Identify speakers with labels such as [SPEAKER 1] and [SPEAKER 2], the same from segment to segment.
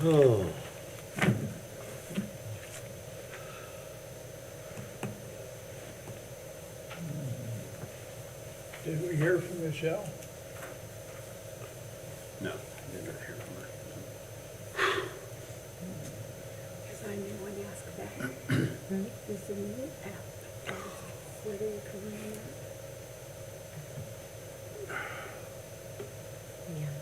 [SPEAKER 1] Oh.
[SPEAKER 2] Did we hear from Michelle?
[SPEAKER 1] No, didn't hear from her.
[SPEAKER 3] Because I knew when you asked that. Is the new app, where do you come in at?
[SPEAKER 4] Yeah.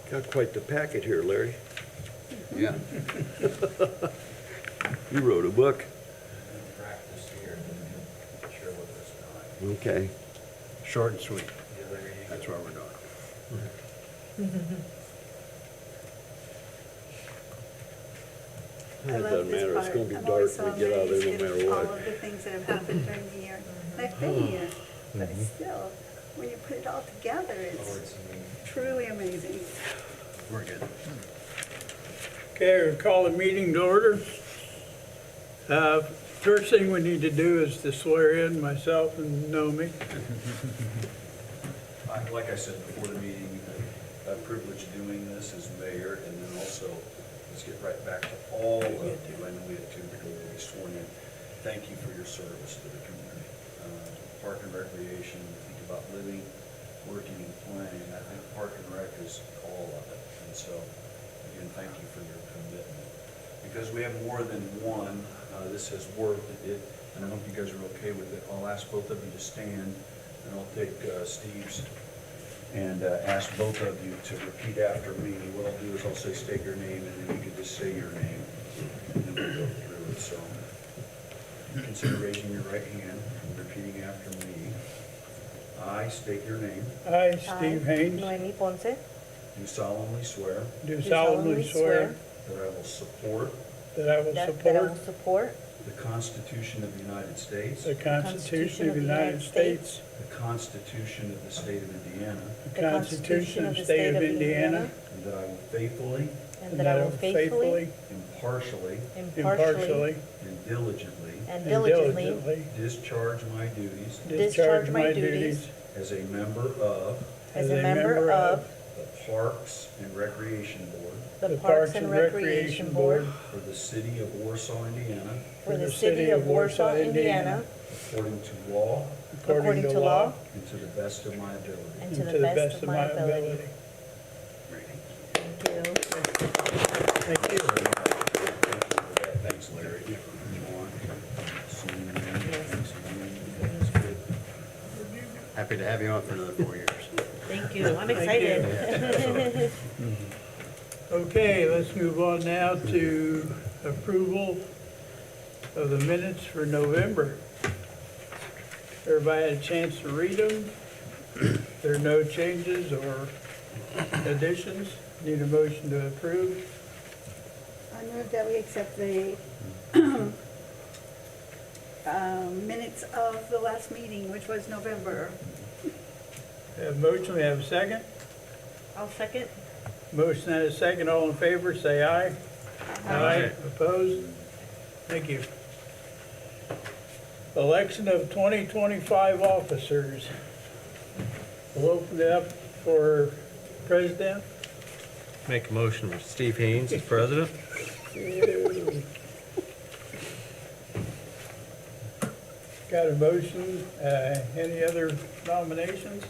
[SPEAKER 1] Got quite the packet here, Larry.
[SPEAKER 5] Yeah.
[SPEAKER 1] You wrote a book.
[SPEAKER 5] Practice here, and share with us tonight.
[SPEAKER 1] Okay.
[SPEAKER 6] Short and sweet.
[SPEAKER 5] Yeah, there you
[SPEAKER 6] That's
[SPEAKER 5] go.
[SPEAKER 6] what we're doing.
[SPEAKER 3] I
[SPEAKER 1] It
[SPEAKER 3] love
[SPEAKER 1] doesn't
[SPEAKER 3] this
[SPEAKER 1] matter, it's
[SPEAKER 3] part.
[SPEAKER 1] gonna be
[SPEAKER 3] I'm
[SPEAKER 1] dark
[SPEAKER 3] always
[SPEAKER 1] when
[SPEAKER 3] so
[SPEAKER 1] we get out of there
[SPEAKER 3] amazed
[SPEAKER 1] no
[SPEAKER 3] at
[SPEAKER 1] matter
[SPEAKER 3] all
[SPEAKER 1] what.
[SPEAKER 3] of the things that have happened during the year. And I've been here, but still, when you put it all together, it's truly amazing.
[SPEAKER 6] We're good.
[SPEAKER 2] Okay, we'll call the meeting to order. First thing we need to do is to swear in myself and Naomi.
[SPEAKER 5] Like I said before the meeting, a privilege doing this as mayor, and then also, let's get right back to all of you. I know we had two people to be sworn in. Thank you for your service to the community. Park and Recreation, think about living, working, and playing. I think Park and Rec is all of it. And so, again, thank you for your commitment. Because we have more than one, this has worked, and I hope you guys are okay with it. I'll ask both of you to stand, and I'll take Steve's and ask both of you to repeat after me. What I'll do is I'll say state your name, and then you can just say your name, and then we'll go through it. So consider raising your right hand and repeating after me. I state your name,
[SPEAKER 2] I, Steve Haynes,
[SPEAKER 4] Noemi Ponce.
[SPEAKER 5] do solemnly swear
[SPEAKER 2] do solemnly swear
[SPEAKER 5] that I will support
[SPEAKER 2] that I will
[SPEAKER 4] that I
[SPEAKER 2] support
[SPEAKER 4] will support
[SPEAKER 5] the Constitution of the United States,
[SPEAKER 2] the Constitution of the United States,
[SPEAKER 5] the Constitution of the State of Indiana,
[SPEAKER 2] the Constitution of the State of Indiana,
[SPEAKER 5] and that I will faithfully,
[SPEAKER 4] and that I will faithfully,
[SPEAKER 5] impartially,
[SPEAKER 2] impartially,
[SPEAKER 5] and diligently
[SPEAKER 4] and
[SPEAKER 2] and
[SPEAKER 4] diligently
[SPEAKER 2] diligently
[SPEAKER 5] discharge my duties
[SPEAKER 2] discharge my duties
[SPEAKER 5] as a member of
[SPEAKER 4] as a member of
[SPEAKER 5] the Parks and Recreation Board
[SPEAKER 4] the Parks and Recreation Board
[SPEAKER 5] for the City of Warsaw, Indiana,
[SPEAKER 4] for the City of Warsaw, Indiana,
[SPEAKER 5] according to law
[SPEAKER 4] according to law
[SPEAKER 5] and to the best of my ability.
[SPEAKER 4] and to the best of my ability. Thank you.
[SPEAKER 2] Thank you.
[SPEAKER 5] Thanks, Larry. John. Thanks again. That's good.
[SPEAKER 6] Happy to have you on for another 4 years.
[SPEAKER 4] Thank you. I'm
[SPEAKER 2] Thank
[SPEAKER 4] excited.
[SPEAKER 2] Okay, let's move on now to approval of the minutes for November. Everybody had a chance to read them. There are no changes or additions. Need a motion to approve.
[SPEAKER 3] I move that we accept the minutes of the last meeting, which was November.
[SPEAKER 2] We have a motion, we have a second.
[SPEAKER 4] I'll second.
[SPEAKER 2] Motion and a second, all in favor, say aye. Aye. Opposed? Thank you. Election of 2025 officers. We'll open it up for president.
[SPEAKER 6] Make a motion for Steve Haynes as president.
[SPEAKER 2] Got a motion, any other nominations?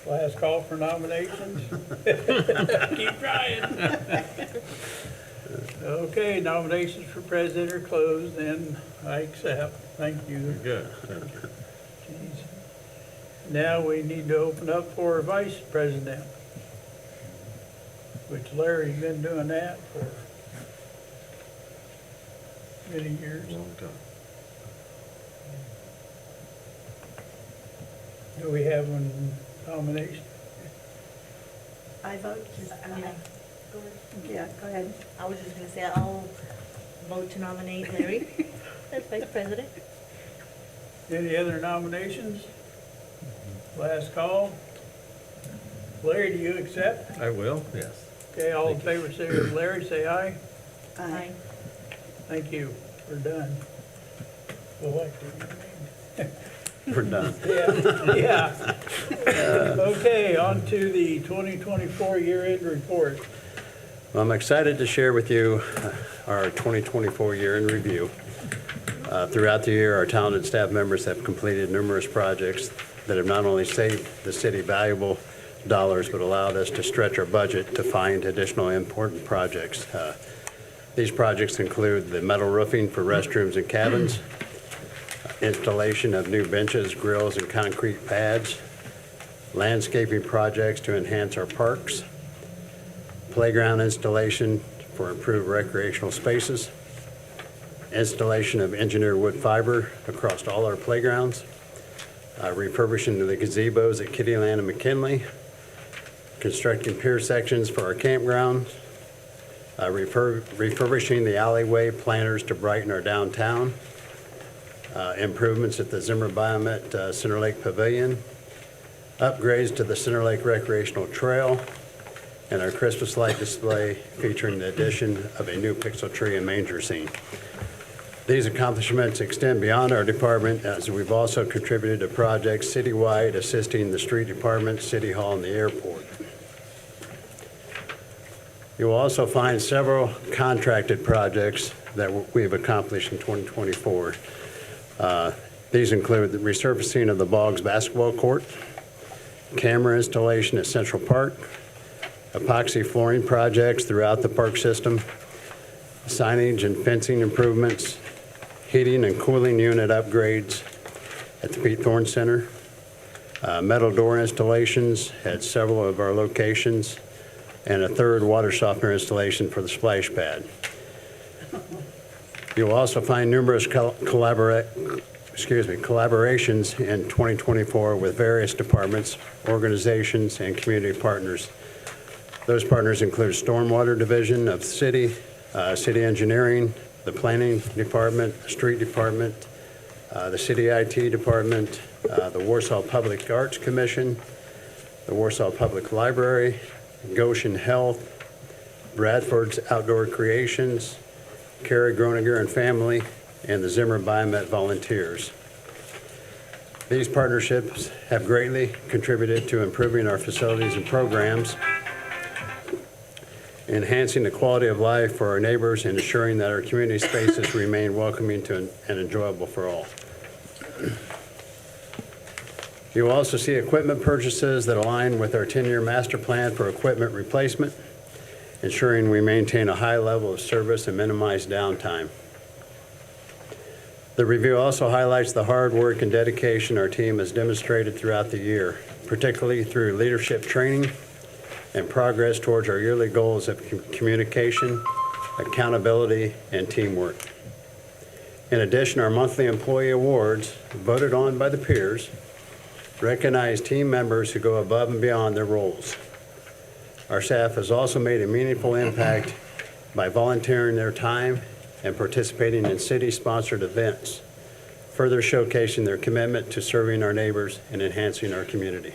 [SPEAKER 2] Last call for nominations. Keep trying. Okay, nominations for president are closed, and I accept. Thank you.
[SPEAKER 6] Good, thank you.
[SPEAKER 2] Jeez. Now we need to open up for vice president, which Larry's been doing that for many years.
[SPEAKER 6] Long time.
[SPEAKER 2] Do we have a nomination?
[SPEAKER 3] I vote,
[SPEAKER 4] Yeah.
[SPEAKER 3] yeah, go ahead.
[SPEAKER 4] I was just gonna say, I'll vote to nominate Larry as vice president.
[SPEAKER 2] Any other nominations? Last call. Larry, do you accept?
[SPEAKER 6] I will, yes.
[SPEAKER 2] Okay, all in favor, say, Larry, say aye.
[SPEAKER 4] Aye.
[SPEAKER 2] Thank you, we're done. Well,
[SPEAKER 7] We're done.
[SPEAKER 2] yeah. Okay, on to the 2024 year-end report.
[SPEAKER 7] Well, I'm excited to share with you our 2024 year in review. Throughout the year, our talented staff members have completed numerous projects that have not only saved the city valuable dollars, but allowed us to stretch our budget to find additional important projects. These projects include the metal roofing for restrooms and cabins, installation of new benches, grills, and concrete pads, landscaping projects to enhance our parks, playground installation for improved recreational spaces, installation of engineered wood fiber across all our playgrounds, refurbishing of the gazebos at Kittyland and McKinley, constructing pier sections for our campgrounds, refurbishing the alleyway planters to brighten our downtown, improvements at the Zimmer Biomet Center Lake Pavilion, upgrades to the Center Lake Recreational Trail, and our Christmas light display featuring the addition of a new pixel tree and manger scene. These accomplishments extend beyond our department, as we've also contributed to projects citywide assisting the street department, city hall, and the airport. You will also find several contracted projects that we've accomplished in 2024. These include the resurfacing of the Boggs basketball court, camera installation at Central Park, epoxy flooring projects throughout the park system, signage and fencing improvements, heating and cooling unit upgrades at the Pete Thorne Center, metal door installations at several of our locations, and a third water softener installation for the splash pad. You'll also find numerous collaborations in 2024 with various departments, organizations, and community partners. Those partners include Stormwater Division of the city, city engineering, the planning department, street department, the city IT department, the Warsaw Public Arts Commission, the Warsaw Public Library, Goshen Health, Bradford's Outdoor Creations, Carrie Groninger and family, and the Zimmer Biomet volunteers. These partnerships have greatly contributed to improving our facilities and programs, enhancing the quality of life for our neighbors, and ensuring that our community spaces remain welcoming to and enjoyable for all. You will also see equipment purchases that align with our 10-year master plan for equipment replacement, ensuring we maintain a high level of service and minimize downtime. The review also highlights the hard work and dedication our team has demonstrated throughout the year, particularly through leadership training and progress towards our yearly goals of communication, accountability, and teamwork. In addition, our monthly employee awards, voted on by the peers, recognize team members who go above and beyond their roles. Our staff has also made a meaningful impact by volunteering their time and participating in city-sponsored events, further showcasing their commitment to serving our neighbors and enhancing our community.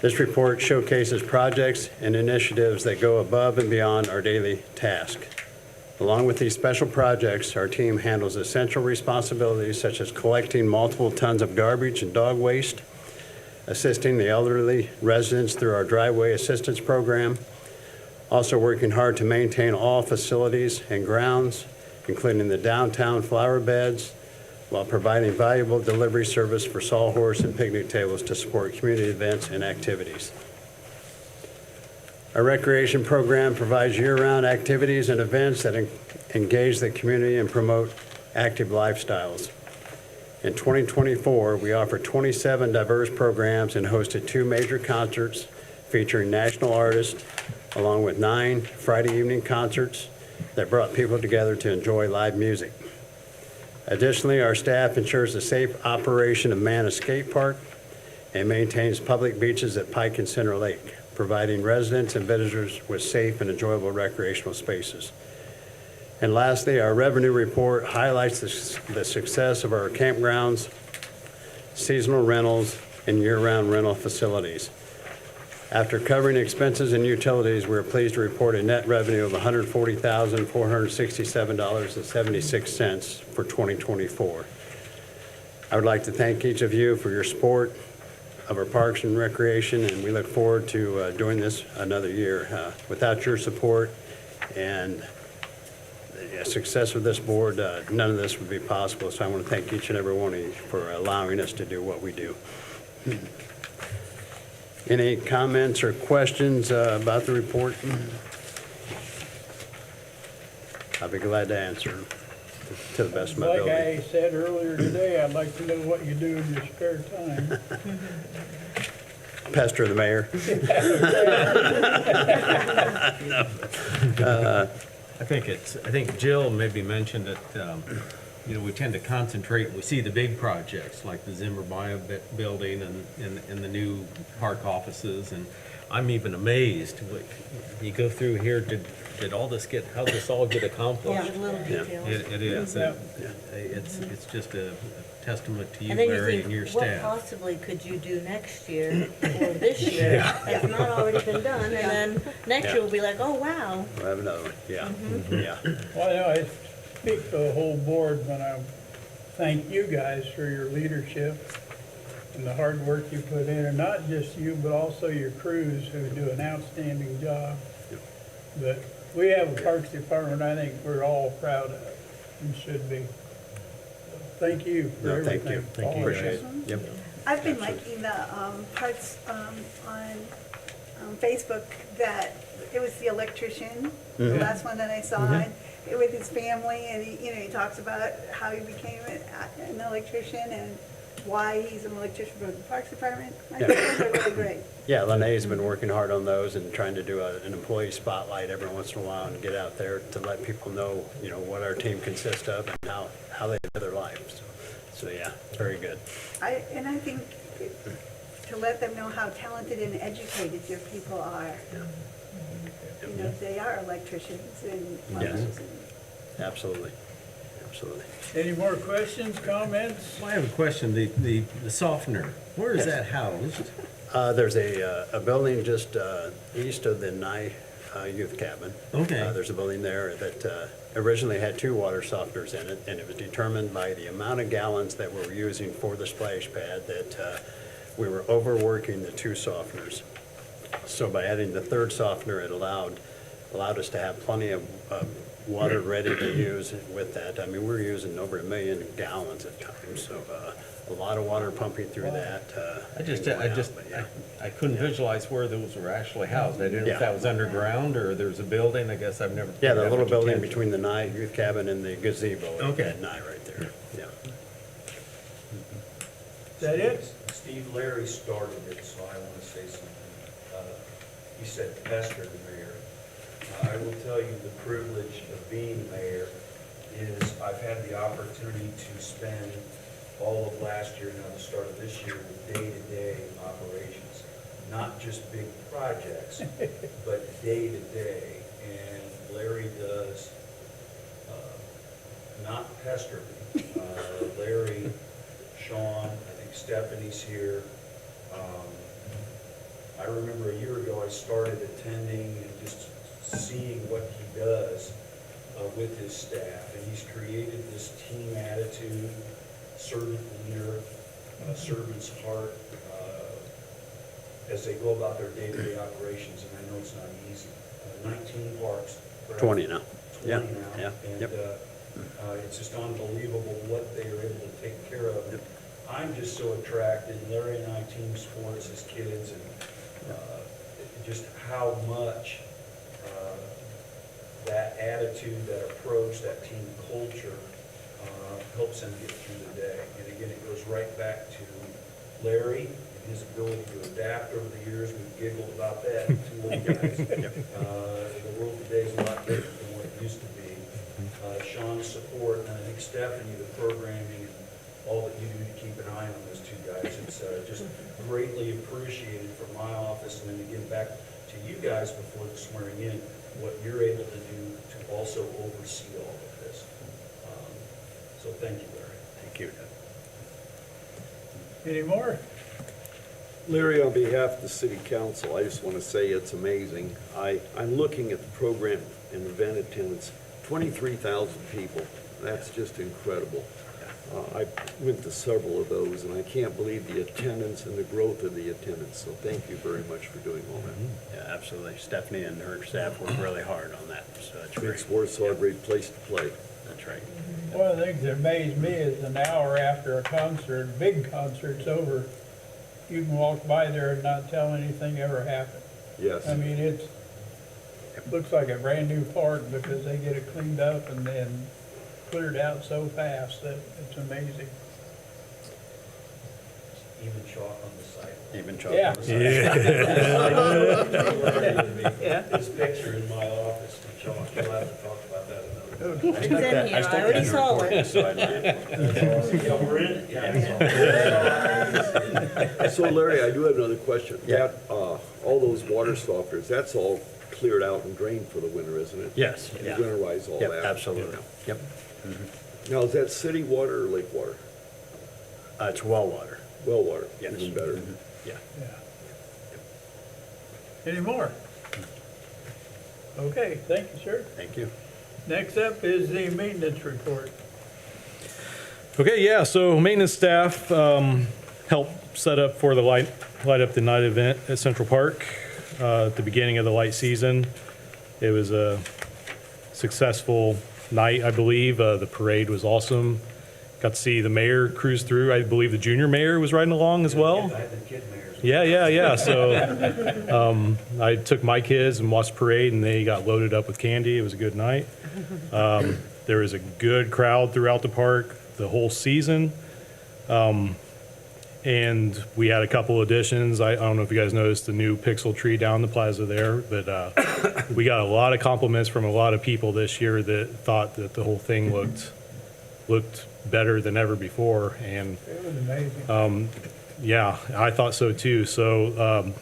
[SPEAKER 7] This report showcases projects and initiatives that go above and beyond our daily task. Along with these special projects, our team handles essential responsibilities such as collecting multiple tons of garbage and dog waste, assisting the elderly residents through our driveway assistance program, also working hard to maintain all facilities and grounds, including the downtown flower beds, while providing valuable delivery service for sawhorse and picnic tables to support community events and activities. Our recreation program provides year-round activities and events that engage the community and promote active lifestyles. In 2024, we offered 27 diverse programs and hosted 2 major concerts featuring national artists, along with 9 Friday evening concerts that brought people together to enjoy live music. Additionally, our staff ensures the safe operation of Manna Skate Park and maintains public beaches at Pike and Center Lake, providing residents and visitors with safe and enjoyable recreational spaces. And lastly, our revenue report highlights the success of our campgrounds, seasonal rentals, and year-round rental facilities. After covering expenses and utilities, we're pleased to report a net revenue of $140,467.76 for 2024. I would like to thank each of you for your support of our Parks and Recreation, and we look forward to doing this another year. Without your support and the success of this board, none of this would be possible, so I want to thank each and every one of you for allowing us to do what we do. Any comments or questions about the report? I'll be glad to answer them to the best of my
[SPEAKER 2] Like
[SPEAKER 7] ability.
[SPEAKER 2] I said earlier today, I'd like to know what you do in your spare time.
[SPEAKER 7] Pester the mayor.
[SPEAKER 6] I think Jill maybe mentioned that, we tend to concentrate, we see the big projects like the Zimmer Bio building and the new park offices, and I'm even amazed, you go through here, did all this how did this all get accomplished?
[SPEAKER 4] Yeah, little details.
[SPEAKER 6] It is.
[SPEAKER 2] Yeah.
[SPEAKER 6] It's just a testament to you,
[SPEAKER 4] And then you
[SPEAKER 6] Larry, and your
[SPEAKER 4] think, what
[SPEAKER 6] staff.
[SPEAKER 4] possibly could you do next year or this year that's not already been done? And then next year we'll be like, oh, wow.
[SPEAKER 7] We'll have another one, yeah, yeah.
[SPEAKER 2] Well, you know, I speak for the whole board when I thank you guys for your leadership and the hard work you put in, and not just you, but also your crews who do an outstanding job. But we have a Parks Department I think we're all proud of and should be. Thank you for
[SPEAKER 7] No, thank
[SPEAKER 2] everything.
[SPEAKER 7] you.
[SPEAKER 6] Thank you.
[SPEAKER 7] Appreciate it. Yep.
[SPEAKER 3] I've been liking the parts on Facebook that it was the electrician, the last one that I saw, and it with his family, and he talks about how he became an electrician and why he's an electrician for the Parks Department. I think those are really great.
[SPEAKER 7] Yeah, Lene's been working hard on those and trying to do an employee spotlight every once in a while and get out there to let people know, what our team consists of and how they live their lives. So yeah, very good.
[SPEAKER 3] I think to let them know how talented and educated your people are. They are electricians and plumbers.
[SPEAKER 7] Absolutely, absolutely.
[SPEAKER 2] Any more questions, comments?
[SPEAKER 6] Well, I have a question, the softener, where is that housed?
[SPEAKER 7] There's a building just east of the Nye Youth Cabin.
[SPEAKER 6] Okay.
[SPEAKER 7] There's a building there that originally had 2 water softeners in it, and it was determined by the amount of gallons that we were using for the splash pad that we were overworking the 2 softeners. So by adding the 3rd softener, it allowed us to have plenty of water ready to use with that. I mean, we're using over 1 million gallons at times, so a lot of water pumping through that.
[SPEAKER 6] I couldn't visualize where those were actually housed. I didn't know if
[SPEAKER 7] Yeah.
[SPEAKER 6] that was underground or there's a building, I guess I've never.
[SPEAKER 7] Yeah,
[SPEAKER 6] paid
[SPEAKER 7] the
[SPEAKER 6] that
[SPEAKER 7] little
[SPEAKER 6] much
[SPEAKER 7] building
[SPEAKER 6] attention.
[SPEAKER 7] between the Nye Youth Cabin and the gazebo
[SPEAKER 6] Okay.
[SPEAKER 7] at Nye right there, yeah.
[SPEAKER 2] Is that it?
[SPEAKER 5] Steve, Larry started it, so I want to say something. He said pester the mayor. I will tell you the privilege of being mayor is I've had the opportunity to spend all of last year, now the start of this year, with day-to-day operations. Not just big projects, but day-to-day. And Larry does not pester me. Larry, Sean, I think Stephanie's here. I remember a year ago, I started attending and just seeing what he does with his staff. And he's created this team attitude, servant leader, servant's heart, as they go about their day-to-day operations. And I know it's not easy. 19 parks. correct?
[SPEAKER 7] 20 now.
[SPEAKER 5] 20
[SPEAKER 7] Yeah,
[SPEAKER 5] now.
[SPEAKER 7] yeah,
[SPEAKER 5] And
[SPEAKER 7] yep.
[SPEAKER 5] it's just unbelievable what they are able to take care of. And I'm just so attracted, Larry and I team sports as kids, and just how much that attitude, that approach, that team culture helps them get through the day. And again, it goes right back to Larry and his ability to adapt over the years. We've giggled about that, 2 old guys. The world today is a lot different than what it used to be. Sean's support, and I think Stephanie, the programming, and all that you do to keep an eye on those 2 guys. It's just greatly appreciated from my office, and then again, back to you guys before the swearing in, what you're able to do to also oversee all of this. So thank you, Larry.
[SPEAKER 7] Thank you.
[SPEAKER 2] Any more?
[SPEAKER 1] Larry, on behalf of the city council, I just want to say it's amazing. I'm looking at the program and event attendance, 23,000 people. That's just incredible. I went to several of those, and I can't believe the attendance and the growth of the attendance, so thank you very much for doing all that.
[SPEAKER 7] Yeah, absolutely. Stephanie and her staff worked really hard on that, so that's great.
[SPEAKER 1] Makes Warsaw a great place to play.
[SPEAKER 7] That's right.
[SPEAKER 2] One of the things that amazed me is an hour after a concert, big concert's over, you can walk by there and not tell anything ever happened.
[SPEAKER 1] Yes.
[SPEAKER 2] I mean, it looks like a brand new park because they get it cleaned up and then cleared out so fast that it's amazing.
[SPEAKER 5] Even chalk on the site.
[SPEAKER 7] Even chalk
[SPEAKER 2] Yeah.
[SPEAKER 7] on the side.
[SPEAKER 2] Yeah.
[SPEAKER 5] This picture in my office, the chalk, we'll have to talk about that another time.
[SPEAKER 4] It's in here, I already saw it.
[SPEAKER 5] Yeah, we're in it. Yeah.
[SPEAKER 1] So Larry, I do have another question.
[SPEAKER 7] Yeah.
[SPEAKER 1] That, all those water softeners, that's all cleared out and drained for the winter, isn't it?
[SPEAKER 7] Yes,
[SPEAKER 1] You
[SPEAKER 7] yeah.
[SPEAKER 1] winterize all
[SPEAKER 7] Yep,
[SPEAKER 1] that?
[SPEAKER 7] absolutely. Yep.
[SPEAKER 1] Now, is that city water or lake water?
[SPEAKER 7] It's well water.
[SPEAKER 1] Well water,
[SPEAKER 7] Yes.
[SPEAKER 1] even better.
[SPEAKER 7] Mhm. Yeah.
[SPEAKER 2] Yeah. Any more? Okay, thank you, sir.
[SPEAKER 7] Thank you.
[SPEAKER 2] Next up is the maintenance report.
[SPEAKER 8] Okay, yeah, so maintenance staff helped set up for the Light Up the Night event at Central Park at the beginning of the light season. It was a successful night, I believe. The parade was awesome. Got to see the mayor cruise through. I believe the junior mayor was riding along as well.
[SPEAKER 5] I had the kid mayors.
[SPEAKER 8] Yeah. So I took my kids and watched the parade, and they got loaded up with candy. It was a good night. There was a good crowd throughout the park the whole season. And we had a couple additions. I don't know if you guys noticed the new pixel tree down the plaza there, but we got a lot of compliments from a lot of people this year that thought that the whole thing looked better than ever before. And
[SPEAKER 2] It was amazing.
[SPEAKER 8] yeah, I thought so too. So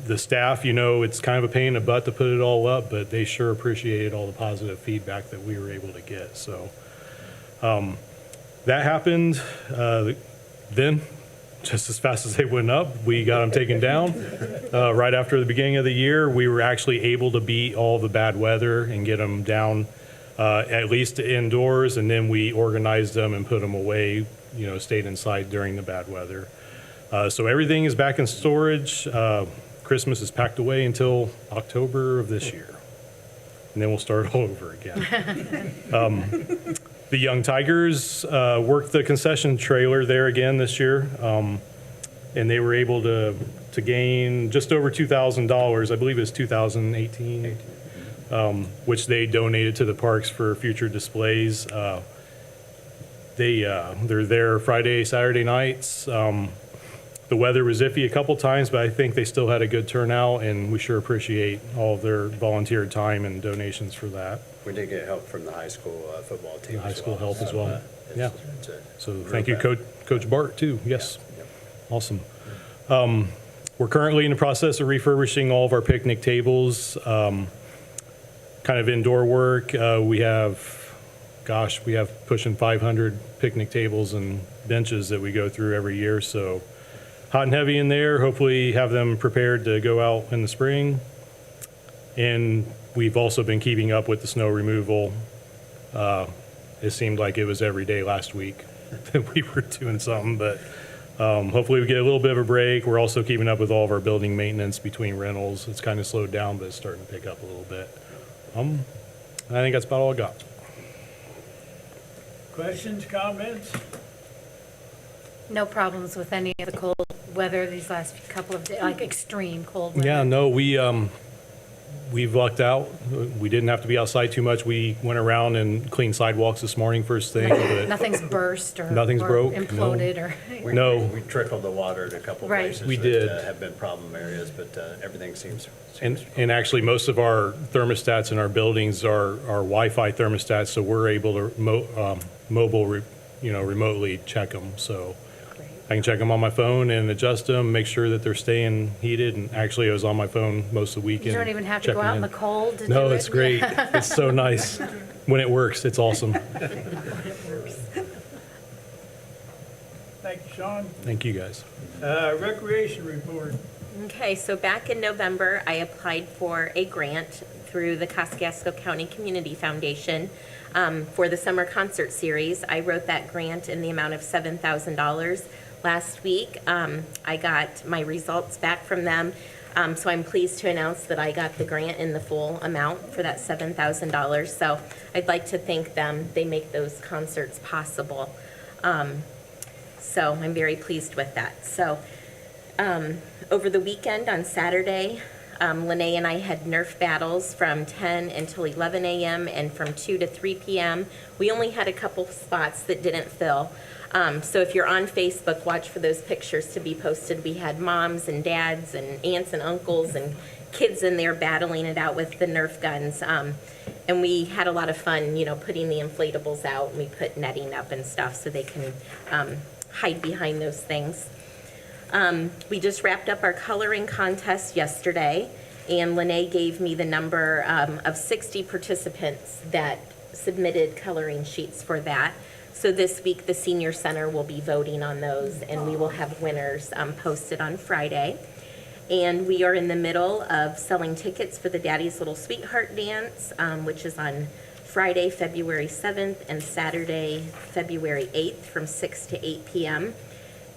[SPEAKER 8] the staff, it's kind of a pain in the butt to put it all up, but they sure appreciated all the positive feedback that we were able to get. So that happened. Then, just as fast as they went up, we got them taken down. Right after the beginning of the year, we were actually able to beat all the bad weather and get them down at least indoors, and then we organized them and put them away, stayed inside during the bad weather. So everything is back in storage. Christmas is packed away until October of this year. And then we'll start all over again. The Young Tigers worked the concession trailer there again this year. And they were able to gain just over $2,000. I believe it was 2018. Which they donated to the parks for future displays. They're there Friday, Saturday nights. The weather was iffy a couple times, but I think they still had a good turnout, and we sure appreciate all of their volunteer time and donations for that.
[SPEAKER 7] We did get help from the high school football team.
[SPEAKER 8] The high
[SPEAKER 7] as
[SPEAKER 8] school
[SPEAKER 7] well.
[SPEAKER 8] help as
[SPEAKER 7] So,
[SPEAKER 8] well.
[SPEAKER 7] it's-
[SPEAKER 8] Yeah.
[SPEAKER 7] it's a
[SPEAKER 8] So
[SPEAKER 7] real
[SPEAKER 8] thank you,
[SPEAKER 7] benefit.
[SPEAKER 8] Coach Bart, too. Yes.
[SPEAKER 7] Yep.
[SPEAKER 8] Awesome. We're currently in the process of refurbishing all of our picnic tables, kind of indoor work. We have pushing 500 picnic tables and benches that we go through every year. So hot and heavy in there. Hopefully have them prepared to go out in the spring. And we've also been keeping up with the snow removal. It seemed like it was every day last week that we were doing something, but hopefully we get a little bit of a break. We're also keeping up with all of our building maintenance between rentals. It's kind of slowed down, but it's starting to pick up a little bit. I think that's about all I got.
[SPEAKER 2] Questions, comments?
[SPEAKER 9] No problems with any of the cold weather these last couple of days, like extreme cold weather?
[SPEAKER 8] Yeah, no, we've lucked out. We didn't have to be outside too much. We went around and cleaned sidewalks this morning first thing, but
[SPEAKER 9] Nothing's burst or
[SPEAKER 8] Nothing's
[SPEAKER 9] or
[SPEAKER 8] broke, no.
[SPEAKER 9] imploded or,
[SPEAKER 8] No.
[SPEAKER 7] We trickled the water at a couple of
[SPEAKER 9] Right.
[SPEAKER 7] places
[SPEAKER 8] We
[SPEAKER 7] that
[SPEAKER 8] did.
[SPEAKER 7] have been problem areas, but everything seems
[SPEAKER 8] and actually, most of our thermostats in our buildings are Wi-Fi thermostats, so we're able to remotely check them. So I can check them on my phone and adjust them, make sure that they're staying heated. And actually, I was on my phone most of the weekend.
[SPEAKER 9] you don't even have to go
[SPEAKER 8] checking
[SPEAKER 9] out in the cold to do it?
[SPEAKER 8] No, it's great. It's so nice. When it works, it's awesome.
[SPEAKER 2] Thank you, Sean.
[SPEAKER 8] Thank you, guys.
[SPEAKER 2] Recreation report.
[SPEAKER 10] Okay, so back in November, I applied for a grant through the Kosciuszko County Community Foundation for the summer concert series. I wrote that grant in the amount of $7,000. Last week, I got my results back from them, so I'm pleased to announce that I got the grant in the full amount for that $7,000. So I'd like to thank them. They make those concerts possible. So I'm very pleased with that. So over the weekend on Saturday, Lene and I had Nerf battles from 10 until 11 a.m. and from 2 to 3 p.m. We only had a couple spots that didn't fill. So if you're on Facebook, watch for those pictures to be posted. We had moms and dads and aunts and uncles and kids in there battling it out with the Nerf guns. And we had a lot of fun, you know, putting the inflatables out. And we put netting up and stuff so they can hide behind those things. We just wrapped up our coloring contest yesterday, and Lene gave me the number of 60 participants that submitted coloring sheets for that. So this week, the Senior Center will be voting on those, and we will have winners posted on Friday. And we are in the middle of selling tickets for the Daddy's Little Sweetheart Dance, which is on Friday, February 7th, and Saturday, February 8th, from 6 to 8 p.m.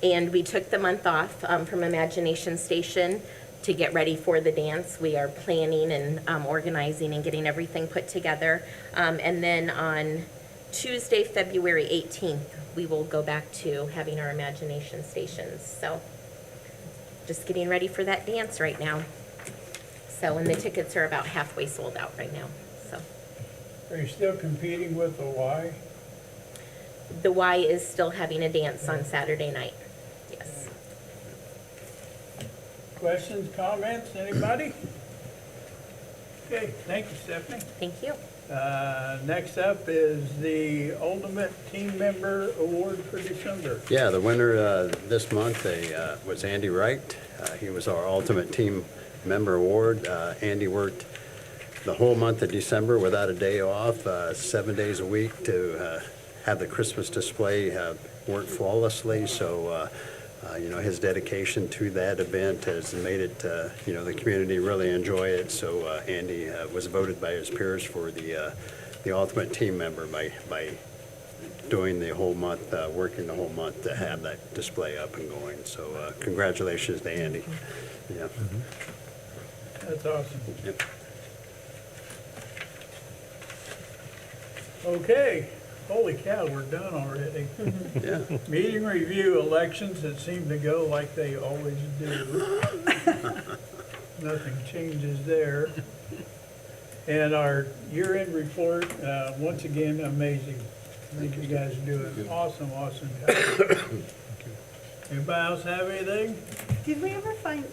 [SPEAKER 10] And we took the month off from Imagination Station to get ready for the dance. We are planning and organizing and getting everything put together. And then on Tuesday, February 18th, we will go back to having our Imagination Stations. So just getting ready for that dance right now. So, and the tickets are about halfway sold out right now, so.
[SPEAKER 2] Are you still competing with the Y?
[SPEAKER 10] The Y is still having a dance on Saturday night, yes.
[SPEAKER 2] Questions, comments, anybody? Okay, thank you, Stephanie.
[SPEAKER 10] Thank you.
[SPEAKER 2] Next up is the Ultimate Team Member Award for December.
[SPEAKER 7] Yeah, the winner this month was Andy Wright. He was our Ultimate Team Member Award. Andy worked the whole month of December without a day off, 7 days a week to have the Christmas display work flawlessly. So, you know, his dedication to that event has made it, you know, the community really enjoy it. So Andy was voted by his peers for the Ultimate Team Member by doing the whole month, working the whole month to have that display up and going. So congratulations to Andy. Yeah.
[SPEAKER 2] That's awesome.
[SPEAKER 7] Yep.
[SPEAKER 2] Okay, holy cow, we're done already.
[SPEAKER 7] Yeah.
[SPEAKER 2] Meeting review elections that seem to go like they always do. Nothing changes there. And our year-end report, once again, amazing. I think you guys are doing an awesome, awesome job. Anybody else have anything?
[SPEAKER 3] Did we ever find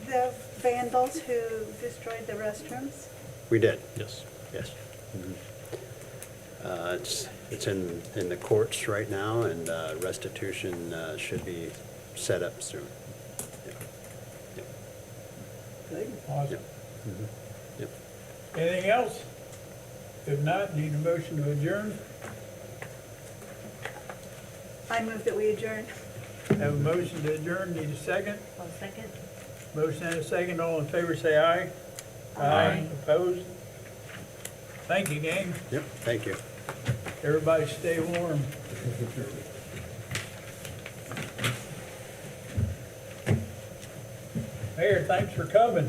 [SPEAKER 3] the vandals who destroyed the restrooms?
[SPEAKER 7] We did.
[SPEAKER 8] Yes.
[SPEAKER 7] Yes. It's in the courts right now, and restitution should be set up soon.
[SPEAKER 2] Awesome.
[SPEAKER 7] Yep.
[SPEAKER 2] Anything else? If not, need a motion to adjourn?
[SPEAKER 3] I move that we adjourn.
[SPEAKER 2] Have a motion to adjourn, need a second?
[SPEAKER 4] One second.
[SPEAKER 2] Motion and a second, all in favor say aye.
[SPEAKER 4] Aye.
[SPEAKER 2] Opposed? Thank you, gang.
[SPEAKER 7] Yep, thank you.
[SPEAKER 2] Everybody stay warm. Mayor, thanks for coming.